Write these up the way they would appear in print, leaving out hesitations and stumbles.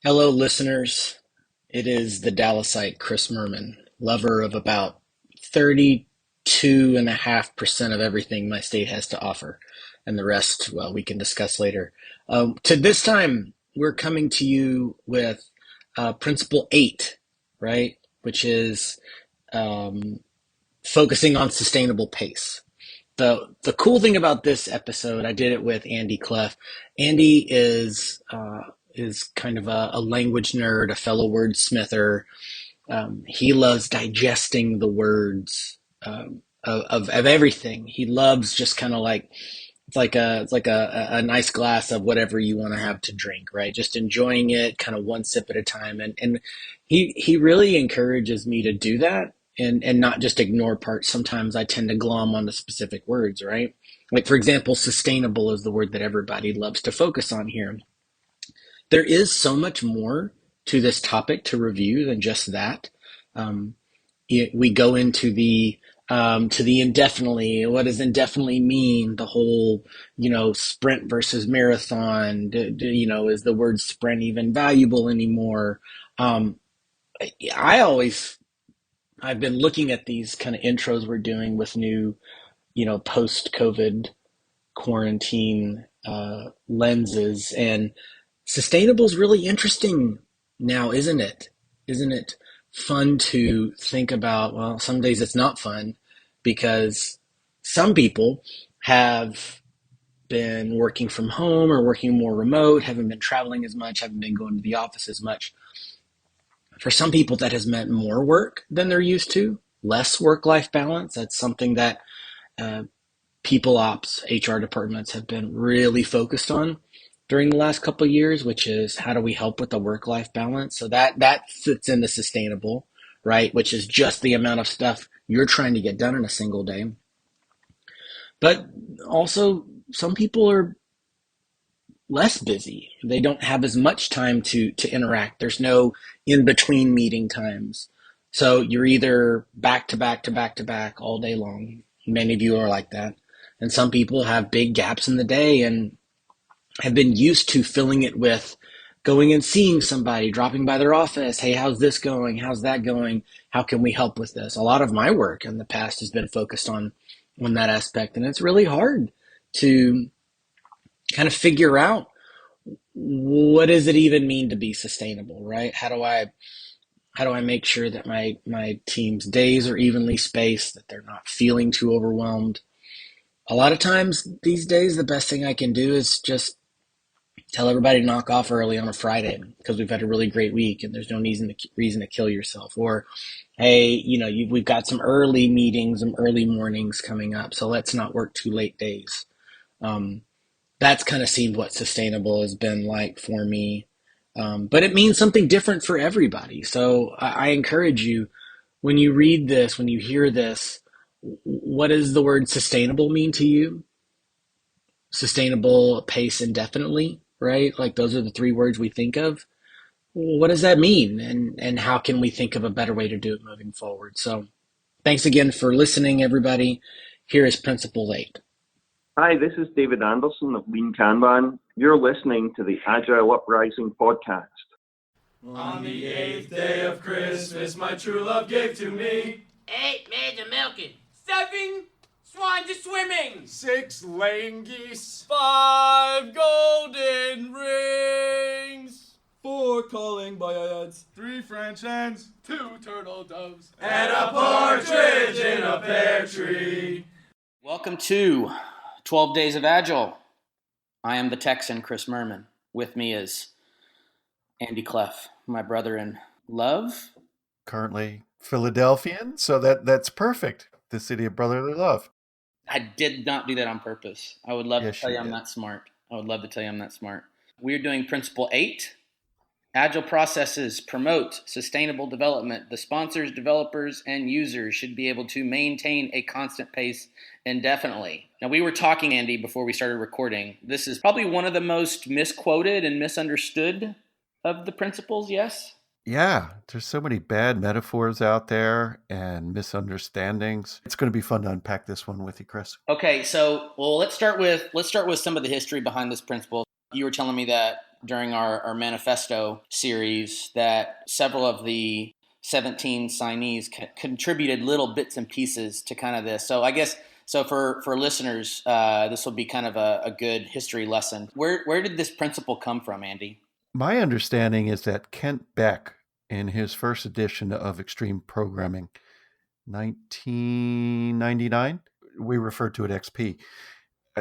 Hello, listeners. It is the Dallasite Chris Merman, lover of about 32.5% of everything my state has to offer. And the rest, well, we can discuss later. To this time, we're coming to you with Principle 8, right? Which is um, focusing on sustainable pace. The cool thing about this episode, I did it with Andy Cleff. Andy is kind of a language nerd, a fellow wordsmither. He loves digesting the words of everything. He loves just kind of like it's like a nice glass of whatever you want to have to drink, right? Just enjoying it, kind of one sip at a time, and he really encourages me to do that and not just ignore parts. Sometimes I tend to glom onto specific words, right? Like for example, sustainable is the word that everybody loves to focus on here. There is so much more to this topic to review than just that. Um, we go into the to the indefinitely. What does indefinitely mean? The whole, sprint versus marathon. Is the word sprint even valuable anymore? Um, I always, I've been looking at these kind of intros we're doing with new, post COVID quarantine lenses, and sustainable is really interesting now, isn't it? Isn't it fun to think about? Well, some days it's not fun because some people have been working from home or working more remote, haven't been traveling as much, haven't been going to the office as much. For some people, that has meant more work than they're used to, less work life balance. That's something that uh, people ops, HR departments have been really focused on during the last couple of years, which is how do we help with the work-life balance? So that fits into sustainable, right? Which is just the amount of stuff you're trying to get done in a single day. But also, some people are less busy. They don't have as much time to interact. There's no in between meeting times. So you're either back to back to back to back all day long. Many of you are like that. And some people have big gaps in the day and have been used to filling it with going and seeing somebody, dropping by their office. Hey, how's this going? How's that going? How can we help with this? A lot of my work in the past has been focused on that aspect. And it's really hard to kind of figure out what does it even mean to be sustainable, right? How do I make sure that my team's days are evenly spaced, that they're not feeling too overwhelmed? A lot of times these days, the best thing I can do is just tell everybody to knock off early on a Friday because we've had a really great week and there's no reason to kill yourself. Or, hey, we've got some early meetings, some early mornings coming up, so let's not work too late days. Um, that's kind of seemed what sustainable has been like for me. But it means something different for everybody. So I encourage you, when you read this, when you hear this, what does the word sustainable mean to you? Sustainable pace indefinitely, right? Like those are the three words we think of. What does that mean? And how can we think of a better way to do it moving forward? So thanks again for listening, everybody. Here is Principle 8. Hi, this is David Anderson of Lean Kanban. You're listening to the Agile Uprising podcast. On the 8th day of Christmas, my true love gave to me 8 maids a milking, 7 swans a swimming, 6 laying geese, 5 golden rings, 4 calling birds, 3 French hens, 2 turtle doves, and a partridge in a pear tree. Welcome to 12 Days of Agile. I am the Texan, Chris Merman. With me is Andy Cleff, my brother in love. Currently Philadelphian, so that's perfect. The city of brotherly love. I did not do that on purpose. I would love Yes, to tell you you I'm did. not smart. I would love to tell you I'm not smart. We're doing Principle 8. Agile processes promote sustainable development. The sponsors, developers, and users should be able to maintain a constant pace indefinitely. Now, we were talking, Andy, before we started recording. This is probably one of the most misquoted and misunderstood of the principles, yes? Yeah, there's so many bad metaphors out there and misunderstandings. It's going to be fun to unpack this one with you, Chris. Okay, so let's start with some of the history behind this principle. You were telling me that during our manifesto series that several of the 17 signees contributed little bits and pieces to kind of this. So I guess, so for listeners, this will be kind of a good history lesson. Where did this principle come from, Andy? My understanding is that Kent Beck, in his first edition of Extreme Programming, 1999, we refer to it XP,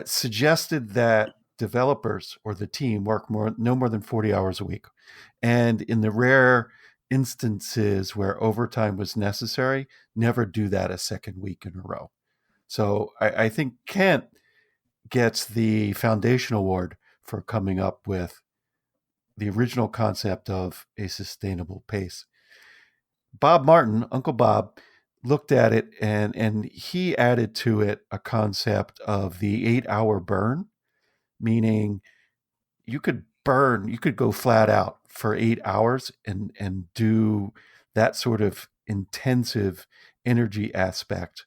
suggested that developers or the team work no more than 40 hours a week. And in the rare instances where overtime was necessary, never do that a second week in a row. So I think Kent gets the Foundation Award for coming up with the original concept of a sustainable pace. Bob Martin, Uncle Bob, looked at it and he added to it a concept of the 8-hour burn, meaning you could go flat out for 8 hours and do that sort of intensive energy aspect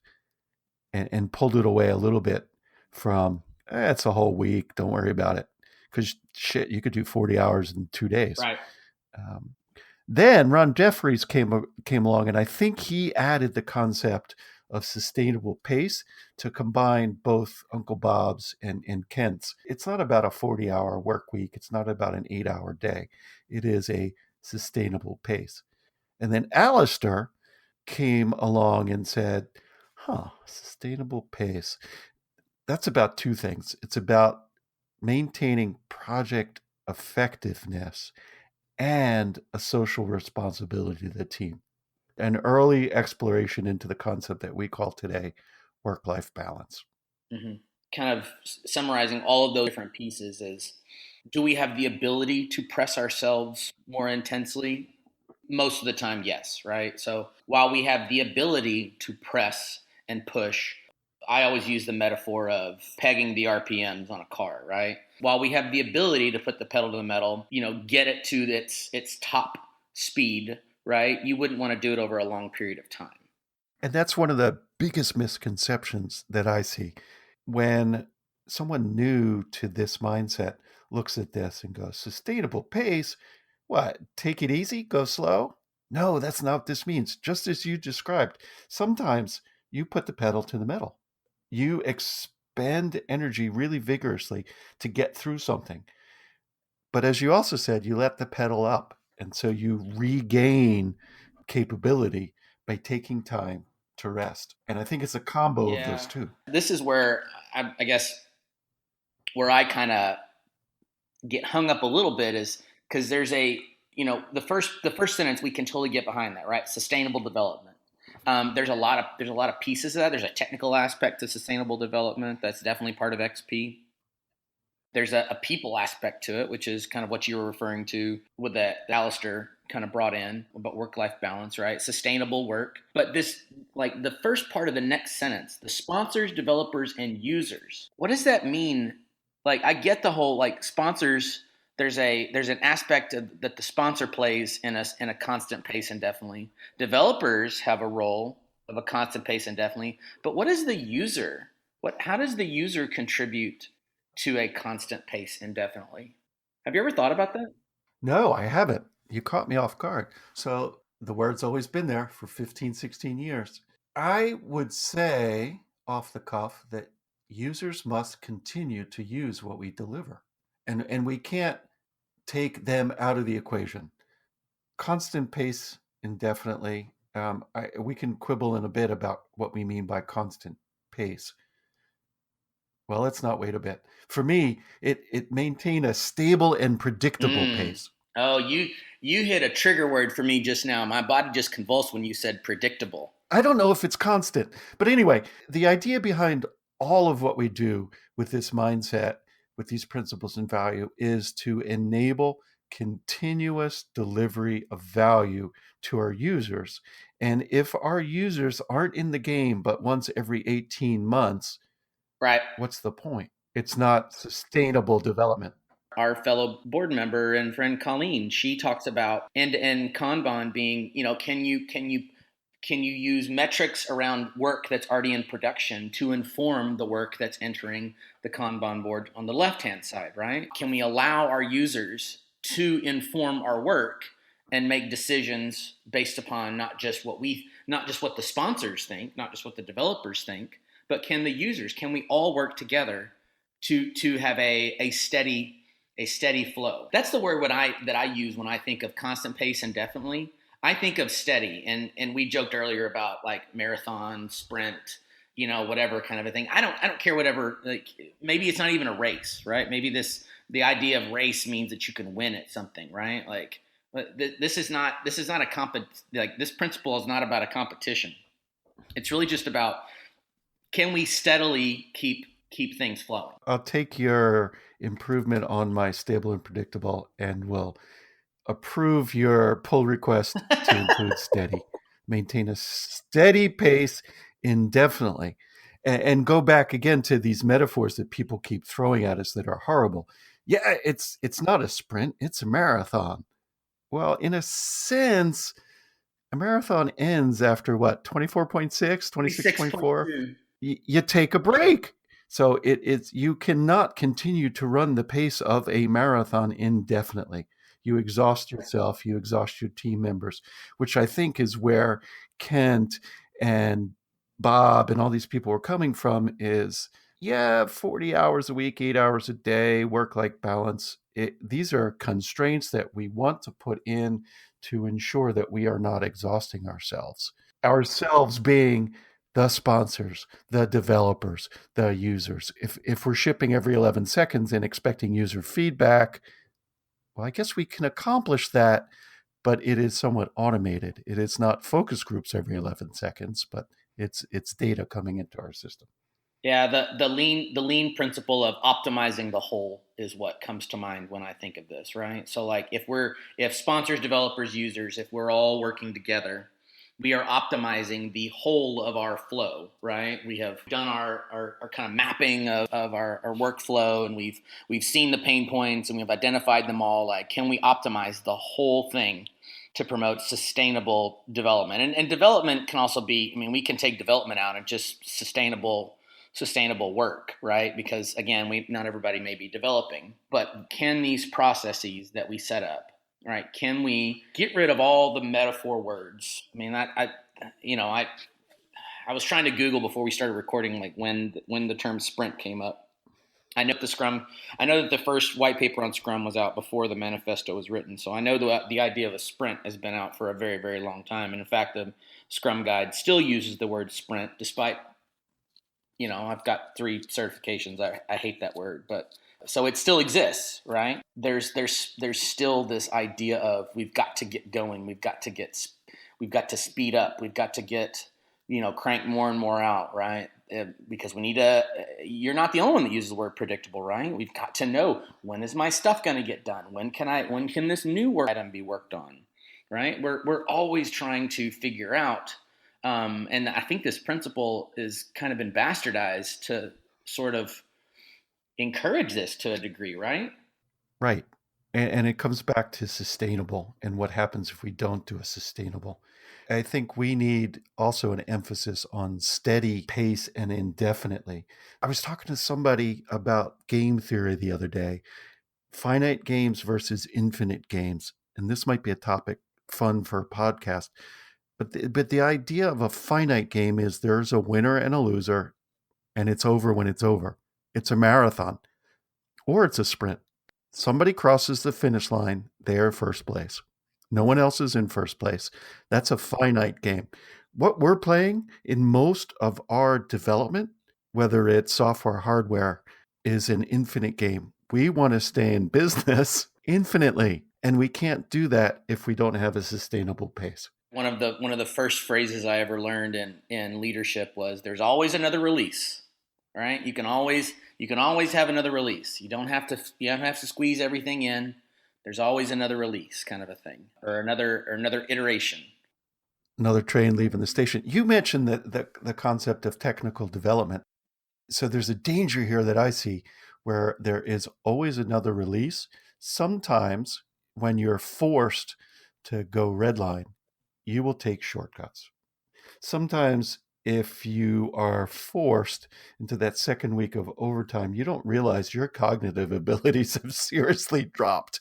and pulled it away a little bit from it's a whole week, don't worry about it, because shit, you could do 40 hours in 2 days. Right. Then Ron Jeffries came along, and I think he added the concept of sustainable pace to combine both Uncle Bob's and Kent's. It's not about a 40-hour work week. It's not about an 8-hour day. It is a sustainable pace. And then Alistair came along and said, sustainable pace. That's about two things. It's about maintaining project effectiveness and a social responsibility to the team. An early exploration into the concept that we call today work-life balance. Mm-hmm. Kind of summarizing all of those different pieces is, do we have the ability to press ourselves more intensely? Most of the time, yes, right? So while we have the ability to press and push, I always use the metaphor of pegging the RPMs on a car, right? While we have the ability to put the pedal to the metal, get it to its top speed, right? You wouldn't want to do it over a long period of time. And that's one of the biggest misconceptions that I see. When someone new to this mindset looks at this and goes, sustainable pace, what, take it easy, go slow? No, that's not what this means. Just as you described, sometimes you put the pedal to the metal. You expend energy really vigorously to get through something. But as you also said, you let the pedal up. And so you regain capability by taking time to rest. And I think it's a combo of those two. This is where I guess where I kind of get hung up a little bit is because there's the first sentence we can totally get behind that, right? Sustainable development. There's a lot of pieces of that. There's a technical aspect to sustainable development that's definitely part of XP. There's a people aspect to it, which is kind of what you were referring to with that Alistair kind of brought in about work-life balance, right? Sustainable work. But this, like the first part of the next sentence, the sponsors, developers, and users. What does that mean? Like, I get the whole, like, sponsors, there's an aspect that the sponsor plays in a constant pace indefinitely. Developers have a role of a constant pace indefinitely. But what is the user? How does the user contribute to a constant pace indefinitely? Have you ever thought about that? No, I haven't. You caught me off guard. So the word's always been there for 15, 16 years. I would say off the cuff that users must continue to use what we deliver. And we can't take them out of the equation. Constant pace indefinitely. We can quibble in a bit about what we mean by constant pace. Well, let's not wait a bit. For me, it maintain a stable and predictable pace. Oh, you hit a trigger word for me just now. My body just convulsed when you said predictable. I don't know if it's constant. But anyway, the idea behind all of what we do with this mindset, with these principles and value, is to enable continuous delivery of value to our users. And if our users aren't in the game but once every 18 months, right, what's the point? It's not sustainable development. Our fellow board member and friend Colleen, she talks about end-to-end Kanban being, can you use metrics around work that's already in production to inform the work that's entering the Kanban board on the left-hand side, right? Can we allow our users to inform our work and make decisions based upon not just what the sponsors think, not just what the developers think, but can we all work together to have a steady flow. That's the word that I use when I think of constant pace indefinitely. I think of steady, and we joked earlier about like marathon, sprint, whatever kind of a thing. I don't care whatever. Like maybe it's not even a race, right? Maybe the idea of race means that you can win at something, right? Like this is not this principle is not about a competition. It's really just about, can we steadily keep things flowing? I'll take your improvement on my stable and predictable and will approve your pull request to include steady. Maintain a steady pace indefinitely. And go back again to these metaphors that people keep throwing at us that are horrible. Yeah, it's not a sprint, it's a marathon. Well, in a sense, a marathon ends after what, 24.6, 26.4? You take a break. So it's you cannot continue to run the pace of a marathon indefinitely. You exhaust yourself, you exhaust your team members, which I think is where Kent and Bob and all these people are coming from is, 40 hours a week, 8 hours a day, work-life balance. These are constraints that we want to put in to ensure that we are not exhausting ourselves. Ourselves being the sponsors, the developers, the users. If we're shipping every 11 seconds and expecting user feedback, well, I guess we can accomplish that, but it is somewhat automated. It is not focus groups every 11 seconds, but it's data coming into our system. Yeah, the lean principle of optimizing the whole is what comes to mind when I think of this, right? So like if sponsors, developers, users, if we're all working together, we are optimizing the whole of our flow, right? We have done our kind of mapping of our workflow, and we've seen the pain points and we've identified them all. Like, can we optimize the whole thing to promote sustainable development? And development can also be, we can take development out and just sustainable work, right? Because again, not everybody may be developing, but can these processes that we set up, right? Can we get rid of all the metaphor words? I was trying to Google before we started recording, like when the term sprint came up. I know that the first white paper on Scrum was out before the manifesto was written. So I know the idea of a sprint has been out for a very, very long time. And in fact, the Scrum Guide still uses the word sprint, despite, I've got 3 certifications. I hate that word, but so it still exists, right? There's still this idea of we've got to get going. We've got to speed up. We've got to get, crank more and more out, right? Because we need you're not the only one that uses the word predictable, right? We've got to know, when is my stuff going to get done? When can this new work item be worked on, right? We're always trying to figure out, and I think this principle is kind of been bastardized to sort of encourage this to a degree, right? Right. And it comes back to sustainable and what happens if we don't do a sustainable. I think we need also an emphasis on steady pace and indefinitely. I was talking to somebody about game theory the other day, finite games versus infinite games. And this might be a topic fun for a podcast. But the idea of a finite game is there's a winner and a loser, and it's over when it's over. It's a marathon, or it's a sprint. Somebody crosses the finish line, they're first place. No one else is in first place. That's a finite game. What we're playing in most of our development, whether it's software, hardware, is an infinite game. We want to stay in business infinitely, and we can't do that if we don't have a sustainable pace. One of the first phrases I ever learned in leadership was, "There's always another release." Right? You can always have another release. You don't have to squeeze everything in. There's always another release, kind of a thing, or another iteration. Another train leaving the station. You mentioned the concept of technical development. So there's a danger here that I see where there is always another release. Sometimes when you're forced to go redline, you will take shortcuts. Sometimes if you are forced into that second week of overtime, you don't realize your cognitive abilities have seriously dropped.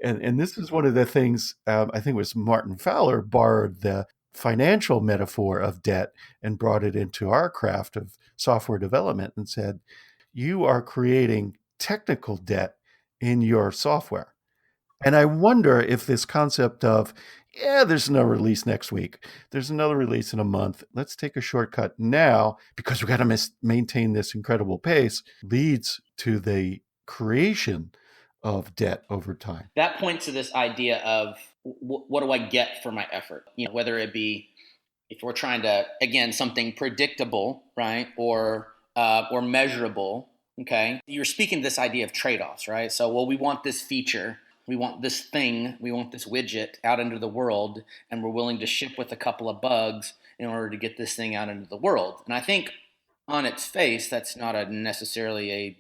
And this is one of the things, I think it was Martin Fowler borrowed the financial metaphor of debt and brought it into our craft of software development and said, you are creating technical debt in your software. And I wonder if this concept of, there's no release next week, there's another release in a month, let's take a shortcut now because we got to maintain this incredible pace, leads to the creation of debt over time. That points to this idea of what do I get for my effort? Whether it be, if we're trying to, again, something predictable, right, or measurable. Okay, you're speaking this idea of trade-offs, right? So, well, we want this feature, we want this thing, we want this widget out into the world, and we're willing to ship with a couple of bugs in order to get this thing out into the world. And I think on its face, that's not necessarily a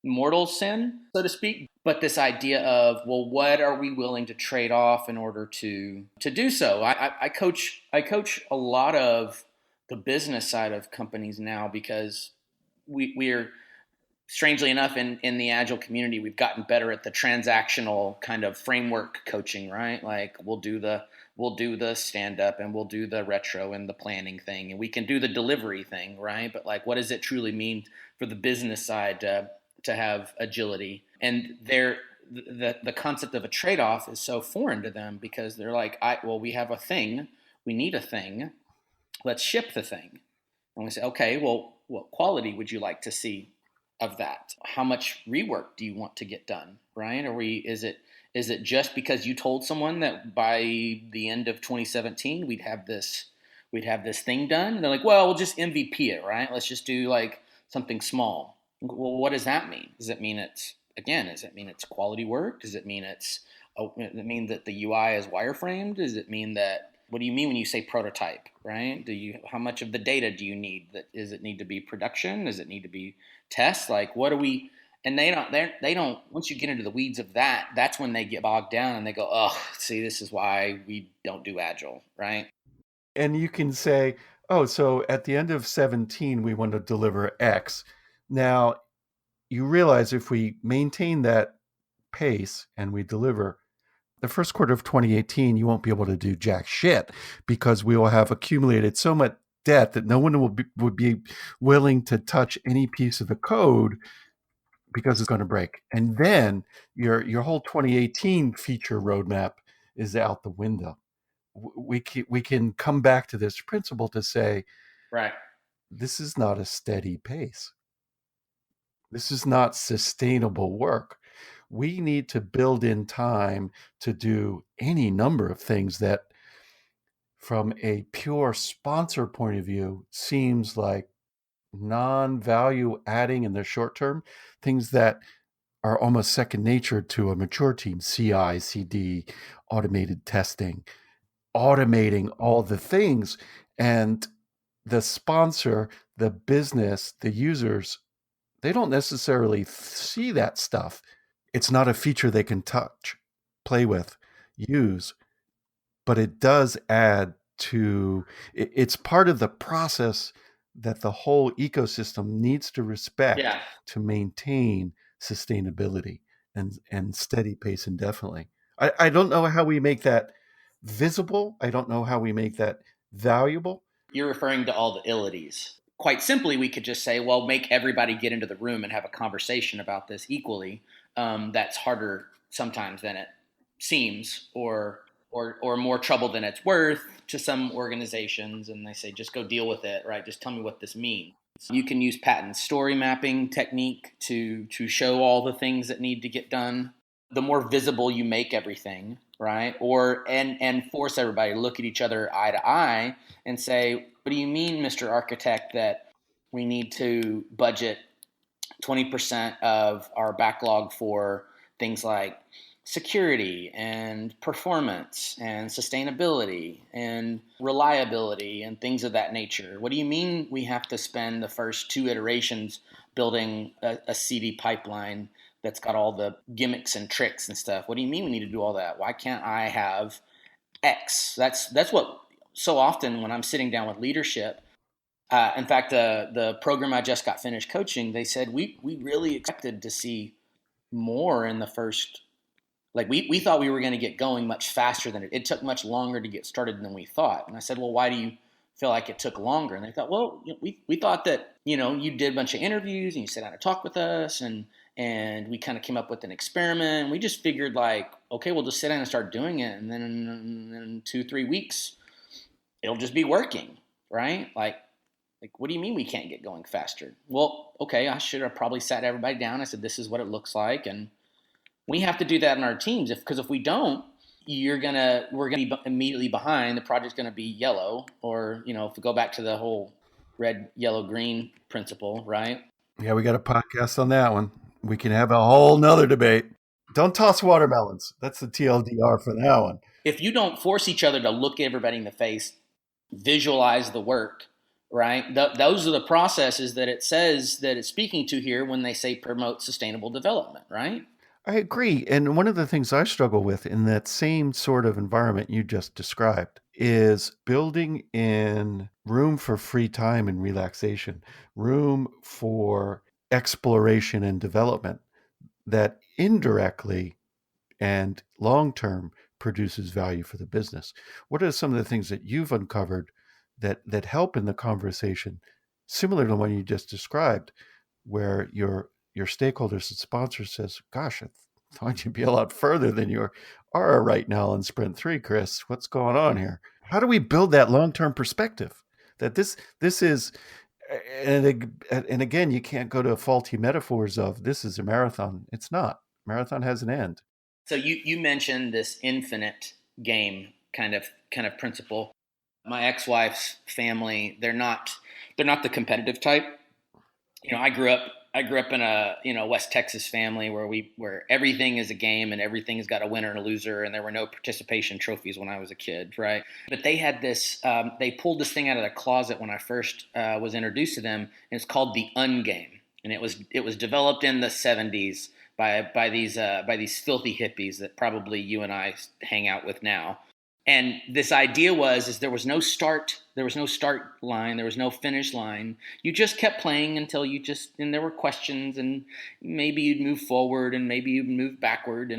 mortal sin, so to speak, but this idea of, well, what are we willing to trade off in order to do so? I coach a lot of the business side of companies now because we're strangely enough in the Agile community, we've gotten better at the transactional kind of framework coaching, right? Like we'll do the stand up and we'll do the retro and the planning thing, and we can do the delivery thing, right? But like, what does it truly mean for the business side to have agility? And the concept of a trade-off is so foreign to them because they're like, we have a thing, we need a thing, let's ship the thing. And we say, okay, well, what quality would you like to see of that? How much rework do you want to get done, right? Is it just because you told someone that by the end of 2017 we'd have this thing done? And they're like, well, we'll just MVP it, right? Let's just do like something small. Well, what does that mean? Does it mean it's quality work? Does it mean that the UI is wireframed? Does it mean that, what do you mean when you say prototype, right? How much of the data do you need? Does it need to be production? Does it need to be test? Like, what do we, and they don't, once you get into the weeds of that, that's when they get bogged down and they go, oh, see, this is why we don't do Agile, right? And you can say, oh, so at the end of 17, we want to deliver X. Now, you realize if we maintain that pace and we deliver the first quarter of 2018, you won't be able to do jack shit because we will have accumulated so much debt that no one would be willing to touch any piece of the code because it's going to break. And then your whole 2018 feature roadmap is out the window. We can come back to this principle to say, right, this is not a steady pace. This is not sustainable work. We need to build in time to do any number of things that, from a pure sponsor point of view, seems like non-value adding in the short term, things that are almost second nature to a mature team, CI, CD, automated testing, automating all the things. And the sponsor, the business, the users, they don't necessarily see that stuff. It's not a feature they can touch, play with, use, but it does add to, it's part of the process that the whole ecosystem needs to respect to maintain sustainability and steady pace indefinitely. I don't know how we make that visible. I don't know how we make that valuable. You're referring to all the illities. Quite simply, we could just say, well, make everybody get into the room and have a conversation about this equally. That's harder sometimes than it seems, or more trouble than it's worth to some organizations. And they say, just go deal with it, right? Just tell me what this means. You can use patent story mapping technique to show all the things that need to get done. The more visible you make everything, right? And force everybody to look at each other eye to eye and say, what do you mean, Mr. Architect, that we need to budget 20% of our backlog for things like security and performance and sustainability and reliability and things of that nature? What do you mean we have to spend the first 2 iterations building a CD pipeline that's got all the gimmicks and tricks and stuff? What do you mean we need to do all that? Why can't I have X? That's what, so often when I'm sitting down with leadership, In fact, the program I just got finished coaching, they said we really expected to see more in the first. Like we thought we were going to get going much faster than it took much longer to get started than we thought. And I said, well, why do you feel like it took longer? And they thought, well, we thought that, you did a bunch of interviews and you sat down and talked with us and we kind of came up with an experiment. And we just figured like, okay, we'll just sit down and start doing it. And then in 2-3 weeks, it'll just be working, right? Like, what do you mean we can't get going faster? Well, okay, I should have probably sat everybody down. I said, this is what it looks like. And we have to do that in our teams because if we don't, we're gonna be immediately behind. The project's gonna be yellow, or if we go back to the whole red, yellow, green principle, right? Yeah, we got a podcast on that one. We can have a whole nother debate. Don't toss watermelons. That's the TLDR for that one. If you don't force each other to look everybody in the face, visualize the work, right? Those are the processes that it says that it's speaking to here when they say promote sustainable development, right? I agree. And one of the things I struggle with in that same sort of environment you just described is building in room for free time and relaxation, room for exploration and development that indirectly and long-term produces value for the business. What are some of the things that you've uncovered that help in the conversation, similar to the one you just described, where your stakeholders and sponsors says, gosh, I thought you'd be a lot further than you are right now in Sprint 3, Chris. What's going on here? How do we build that long-term perspective that this is, and again, you can't go to faulty metaphors of this is a marathon. It's not. Marathon has an end. So you mentioned this infinite game kind of principle. My ex-wife's family, they're not the competitive type. I grew up in a West Texas family where everything is a game and everything's got a winner and a loser, and there were no participation trophies when I was a kid, right? But they had this. They pulled this thing out of the closet when I first was introduced to them, and it's called the Ungame, and it was developed in the '70s by these filthy hippies that probably you and I hang out with now. And this idea is there was no start line, there was no finish line. You just kept playing until and there were questions, and maybe you'd move forward and maybe you'd move backward,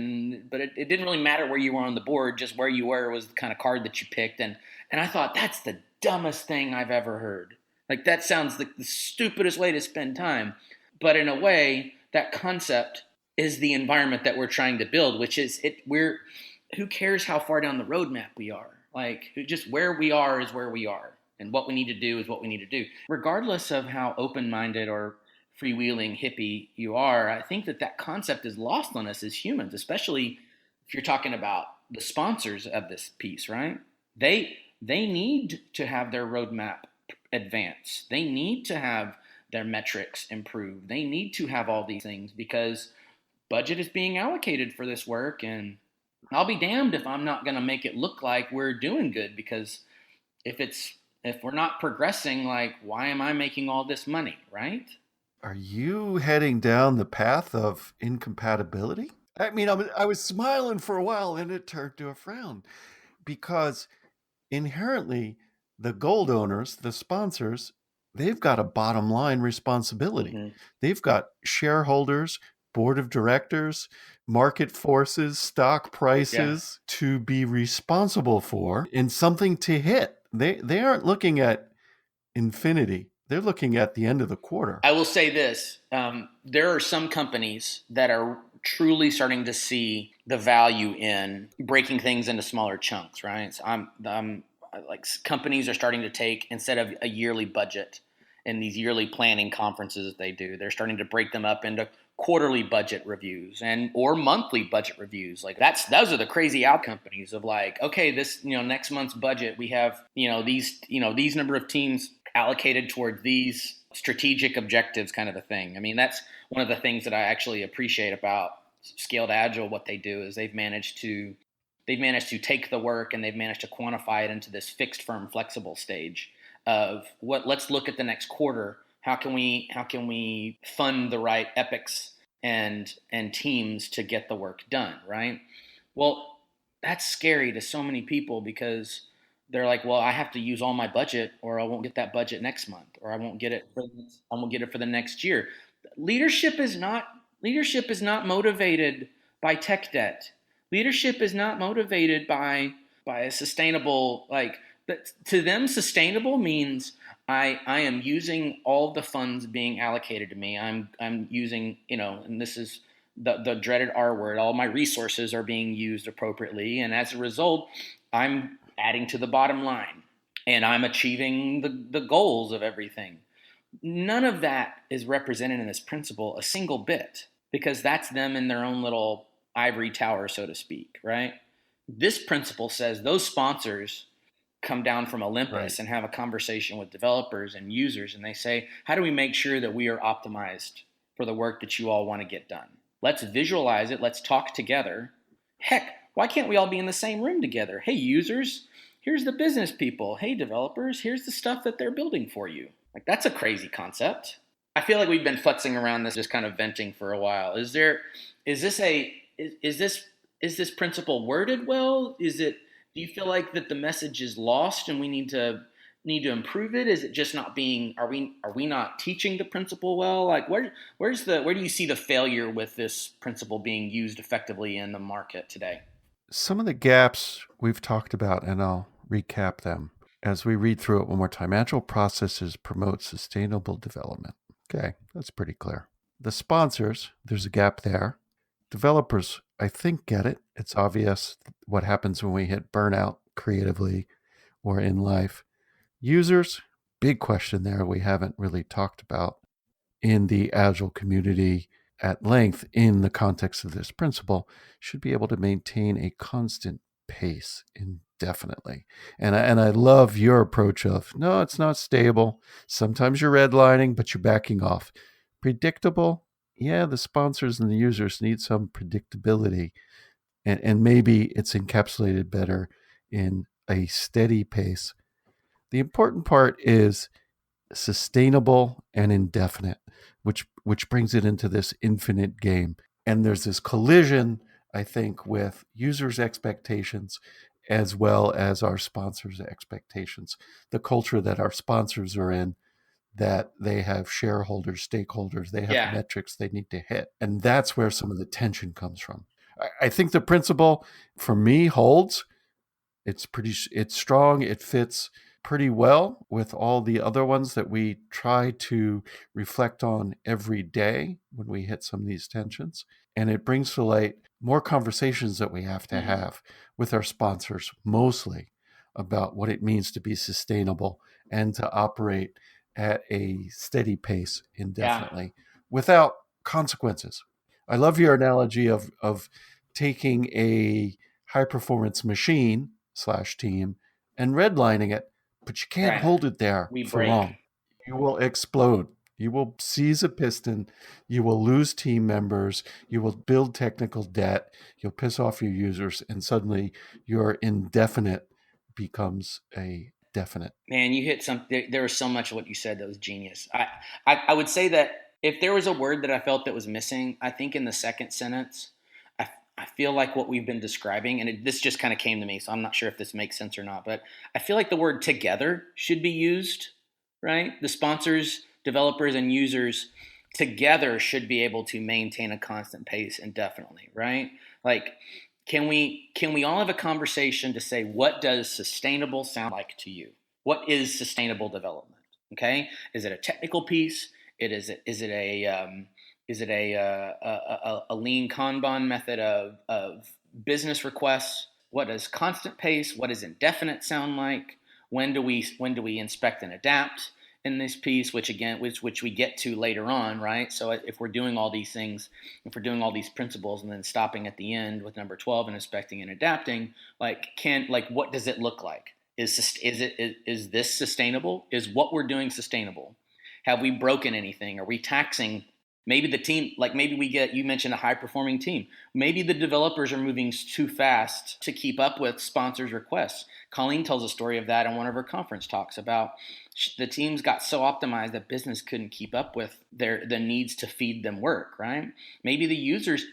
but it didn't really matter where you were on the board, just where you were was the kind of card that you picked. And I thought, that's the dumbest thing I've ever heard. Like, that sounds like the stupidest way to spend time. But in a way, that concept is the environment that we're trying to build, which is who cares how far down the roadmap we are? Like, just where we are is where we are. And what we need to do is what we need to do. Regardless of how open-minded or freewheeling hippie you are, I think that concept is lost on us as humans, especially if you're talking about the sponsors of this piece, right? They need to have their roadmap advance. They need to have their metrics improve. They need to have all these things because budget is being allocated for this work, and I'll be damned if I'm not going to make it look like we're doing good, because if we're not progressing, like, why am I making all this money, right? Are you heading down the path of incompatibility? I mean, I was smiling for a while and it turned to a frown, because inherently the gold owners, the sponsors, they've got a bottom line responsibility. Mm-hmm. They've got shareholders, board of directors, market forces, stock prices to be responsible for, and something to hit. They aren't looking at infinity. They're looking at the end of the quarter. I will say this. There are some companies that are truly starting to see the value in breaking things into smaller chunks, right? So like, companies are starting to take, instead of a yearly budget and these yearly planning conferences that they do, they're starting to break them up into quarterly budget reviews or monthly budget reviews. Like, those are the crazy out companies of, like, okay, this, next month's budget, we have, these number of teams allocated toward these strategic objectives, kind of a thing. I mean, that's one of the things that I actually appreciate about Scaled Agile. What they do is they've managed to take the work and they've managed to quantify it into this fixed, firm, flexible stage of let's look at the next quarter. How can we fund the right epics and teams to get the work done, right? Well, that's scary to so many people, because they're like, well, I have to use all my budget or I won't get that budget next month, or I won't get it for the next year. Leadership is not leadership is not motivated by tech debt. Leadership is not motivated by a sustainable, like, but to them sustainable means I am using all the funds being allocated to me. I'm using, and this is the dreaded R word, all my resources are being used appropriately, and as a result, I'm adding to the bottom line and I'm achieving the goals of everything. None of that is represented in this principle a single bit, because that's them in their own little ivory tower, so to speak, right? This principle says those sponsors come down from Olympus, right, and have a conversation with developers and users, and they say, how do we make sure that we are optimized for the work that you all want to get done? Let's visualize it. Let's talk together. Heck, why can't we all be in the same room together? Hey, users, here's the business people. Hey, developers, here's the stuff that they're building for you. Like, that's a crazy concept. I feel like we've been futzing around this, just kind of venting for a while. Is this principle worded well? Do you feel like that the message is lost and we need to improve it? Is it just not being? Are we not teaching the principle well? Like, where do you see the failure with this principle being used effectively in the market today? Some of the gaps we've talked about, and I'll recap them as we read through it one more time. Agile processes promote sustainable development. Okay, that's pretty clear. The sponsors, there's a gap there. Developers, I think, get it. It's obvious what happens when we hit burnout creatively or in life. Users, big question there we haven't really talked about in the Agile community at length in the context of this principle, should be able to maintain a constant pace indefinitely. And I love your approach of, no, it's not stable. Sometimes you're redlining, but you're backing off. Predictable, yeah, the sponsors and the users need some predictability. And maybe it's encapsulated better in a steady pace. The important part is sustainable and indefinite, which brings it into this infinite game. And there's this collision, I think, with users' expectations as well as our sponsors' expectations. The culture that our sponsors are in, that they have shareholders, stakeholders, they have metrics they need to hit. And that's where some of the tension comes from. I think the principle for me holds. It's strong. It fits pretty well with all the other ones that we try to reflect on every day when we hit some of these tensions. And it brings to light more conversations that we have to have with our sponsors, mostly about what it means to be sustainable and to operate at a steady pace indefinitely without consequences. I love your analogy of taking a high performance machine / team and redlining it, but you can't hold it there for long. You will explode. You will seize a piston. You will lose team members. You will build technical debt. You'll piss off your users, and suddenly your indefinite becomes a definite. Man, you hit something. There was so much of what you said that was genius. I would say that if there was a word that I felt that was missing, I think in the second sentence, I feel like what we've been describing, and this just kind of came to me, so I'm not sure if this makes sense or not, but I feel like the word together should be used, right? The sponsors, developers, and users together should be able to maintain a constant pace indefinitely, right? Like, can we all have a conversation to say, what does sustainable sound like to you? What is sustainable development? Okay, is it a technical piece? Is it a lean Kanban method of business requests? What does constant pace? What does indefinite sound like? When do we inspect and adapt in this piece? Which we get to later on, right? So if we're doing all these things, if we're doing all these principles, and then stopping at the end with number 12 and inspecting and adapting, what does it look like? Is this sustainable? Is what we're doing sustainable? Have we broken anything? Are we taxing? Maybe the team, you mentioned a high performing team. Maybe the developers are moving too fast to keep up with sponsors' requests. Colleen tells a story of that in one of her conference talks about the teams got so optimized that business couldn't keep up with the needs to feed them work, right? Maybe the users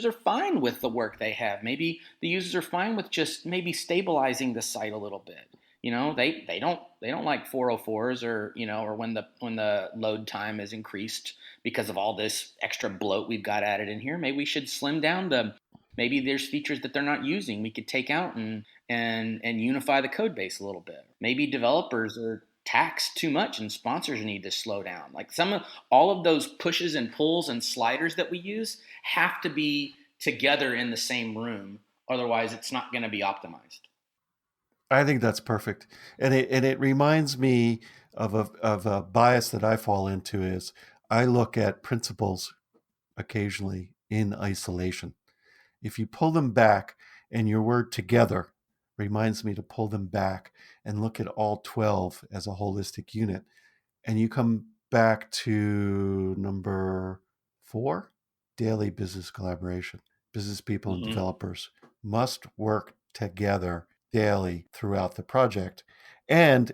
are fine with the work they have. Maybe the users are fine with just maybe stabilizing the site a little bit. They don't like 404s, or when the load time is increased because of all this extra bloat we've got added in here. Maybe we should slim down maybe there's features that they're not using we could take out and unify the code base a little bit. Maybe developers are taxed too much and sponsors need to slow down. Like all of those pushes and pulls and sliders that we use have to be together in the same room. Otherwise, it's not going to be optimized. I think that's perfect. And it reminds me of a bias that I fall into is I look at principles occasionally in isolation. If you pull them back, and your word together reminds me to pull them back and look at all 12 as a holistic unit. And you come back to number 4, daily business collaboration. Business people and developers must work together daily throughout the project. And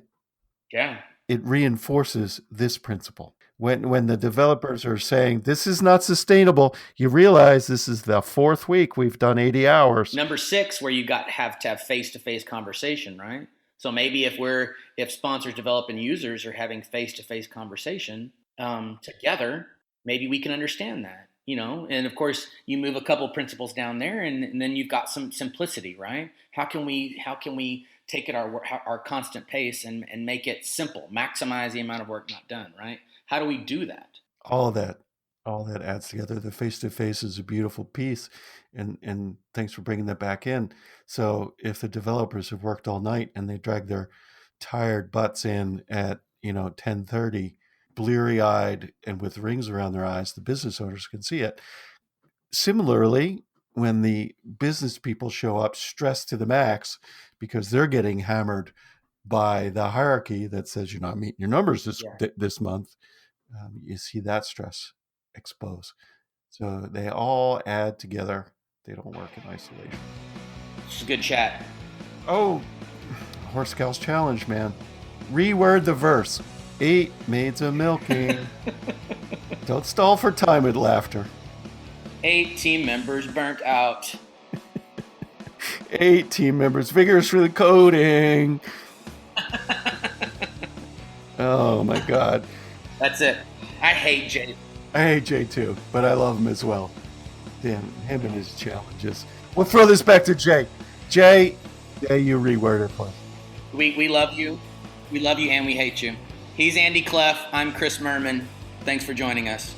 it reinforces this principle. When the developers are saying, this is not sustainable, you realize this is the 4th week we've done 80 hours. Number 6, where you have to have face-to-face conversation, right? So maybe if sponsors, develop, and users are having face-to-face conversation together, maybe we can understand that, And of course, you move a couple principles down there, and then you've got some simplicity, right? How can we take it our constant pace and make it simple, maximize the amount of work not done, right? How do we do that? All of that adds together. The face-to-face is a beautiful piece, and thanks for bringing that back in. So if the developers have worked all night and they drag their tired butts in at 10:30, bleary-eyed and with rings around their eyes, the business owners can see it. Similarly, when the business people show up stressed to the max because they're getting hammered by the hierarchy that says you're not meeting your numbers this month, you see that stress expose. So they all add together. They don't work in isolation. It's a good chat. Oh, Horse Cows Challenge, man. Reword the verse. 8 maids a milking. Don't stall for time with laughter. 8 team members burnt out. 8 team members vigorously coding. Oh my God. That's it. I hate Jay. I hate Jay too, but I love him as well. Damn, him and his challenges. We'll throw this back to Jay. Jay, you reword it for us. We love you. We love you and we hate you. He's Andy Cleff. I'm Chris Merman. Thanks for joining us.